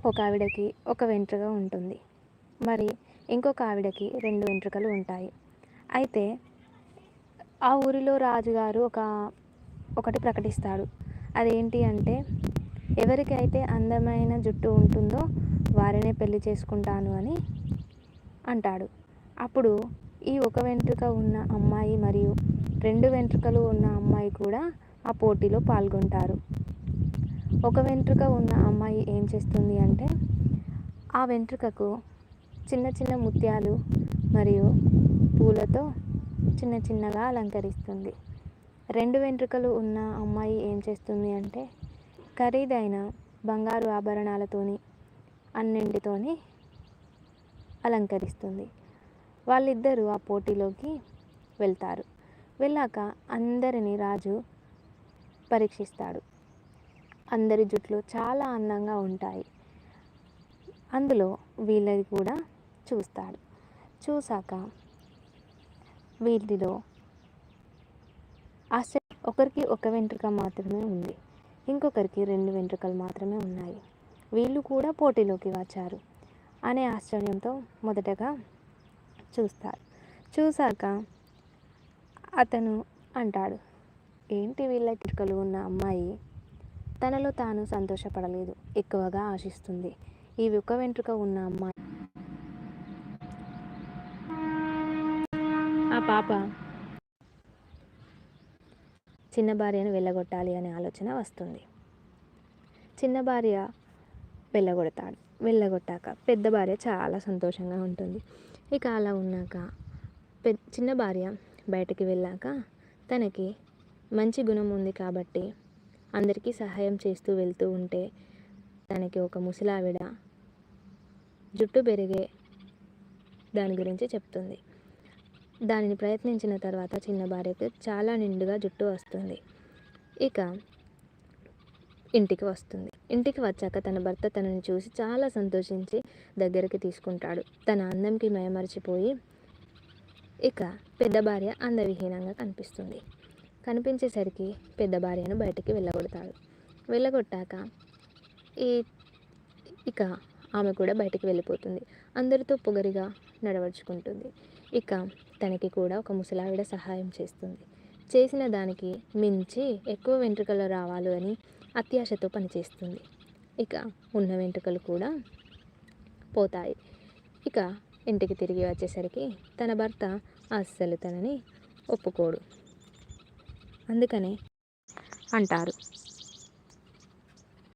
ఒక ఆవిడకి ఒక వెంట్రుక ఉంటుంది, మరి ఇంకొక ఆవిడకి 2 వెంట్రుకలు ఉంటాయి. అయితే ఆ ఊరిలో రాజుగారు ఒకటి ప్రకటిస్తాడు. అదేంటి అంటే, ఎవరికైతే అందమైన జుట్టు ఉంటుందో వారినే పెళ్లి చేసుకుంటాను అని అంటాడు. అప్పుడు ఈ ఒక వెంట్రుక ఉన్న అమ్మాయి మరియు 2 వెంట్రుకలు ఉన్న అమ్మాయి కూడా ఆ పోటీలో పాల్గొంటారు. ఒక వెంట్రుక ఉన్న అమ్మాయి ఏం చేస్తుంది అంటే, ఆ వెంట్రుకకు చిన్న చిన్న ముత్యాలు మరియు పూలతో చిన్న చిన్నగా అలంకరిస్తుంది. 2 వెంట్రుకలు ఉన్న అమ్మాయి ఏం చేస్తుంది అంటే, ఖరీదైన బంగారు ఆభరణాలతోని అన్నింటితోని అలంకరిస్తుంది. వాళ్ళిద్దరూ ఆ పోటీలోకి వెళ్తారు. వెళ్ళాక అందరినీ రాజు పరీక్షిస్తాడు. అందరి జుట్లు చాలా అందంగా ఉంటాయి. అందులో వీళ్ళది కూడా చూస్తాడు. చూసాక వీటిలో ఒకరికి ఒక వెంట్రుక మాత్రమే ఉంది, ఇంకొకరికి 2 వెంట్రుకలు మాత్రమే ఉన్నాయి. వీళ్ళు కూడా పోటీలోకి వచ్చారు అనే ఆశ్చర్యంతో మొదటగా చూస్తారు. చూశాక అతను అంటాడు, ఏంటి వీళ్ళ వెంట్రుకలు ఉన్న అమ్మాయి తనలో తాను సంతోషపడలేదు, ఎక్కువగా ఆశిస్తుంది. ఈ ఒక వెంట్రుక ఉన్న అమ్మాయి ఆ పాప చిన్న భార్యను వెళ్ళగొట్టాలి అనే ఆలోచన వస్తుంది. చిన్న భార్య వెళ్ళగొట్టాక పెద్ద భార్య చాలా సంతోషంగా ఉంటుంది. ఇక అలా ఉన్నాక చిన్న భార్య బయటికి వెళ్ళాక తనకి మంచి గుణం ఉంది కాబట్టి అందరికీ సహాయం చేస్తూ వెళ్తూ ఉంటే తనకి ఒక ముసలావిడ జుట్టు పెరిగే దాని గురించి చెప్తుంది. దానిని ప్రయత్నించిన తర్వాత చిన్న భార్యకు చాలా నిండుగా జుట్టు వస్తుంది. ఇక ఇంటికి వచ్చాక తన భర్త తనని చూసి చాలా సంతోషించి దగ్గరికి తీసుకుంటాడు. తన అందంకి మైమరిచిపోయి ఇక పెద్ద భార్య అందవిహీనంగా కనిపించేసరికి పెద్ద భార్యను బయటికి వెళ్ళగొట్టాక ఇక ఆమె కూడా బయటికి వెళ్ళిపోతుంది. అందరితో పొగరిగా నడవడుచుకుంటుంది. ఇక తనకి కూడా ఒక ముసలావిడ సహాయం చేస్తుంది. చేసిన దానికి మించి ఎక్కువ వెంట్రుకలు రావాలి అని అత్యాశతో పనిచేస్తుంది. ఇక ఉన్న వెంట్రుకలు కూడా పోతాయి. ఇక ఇంటికి తిరిగి వచ్చేసరికి తన భర్త అస్సలు తనని ఒప్పుకోడు. అందుకనే అంటారు,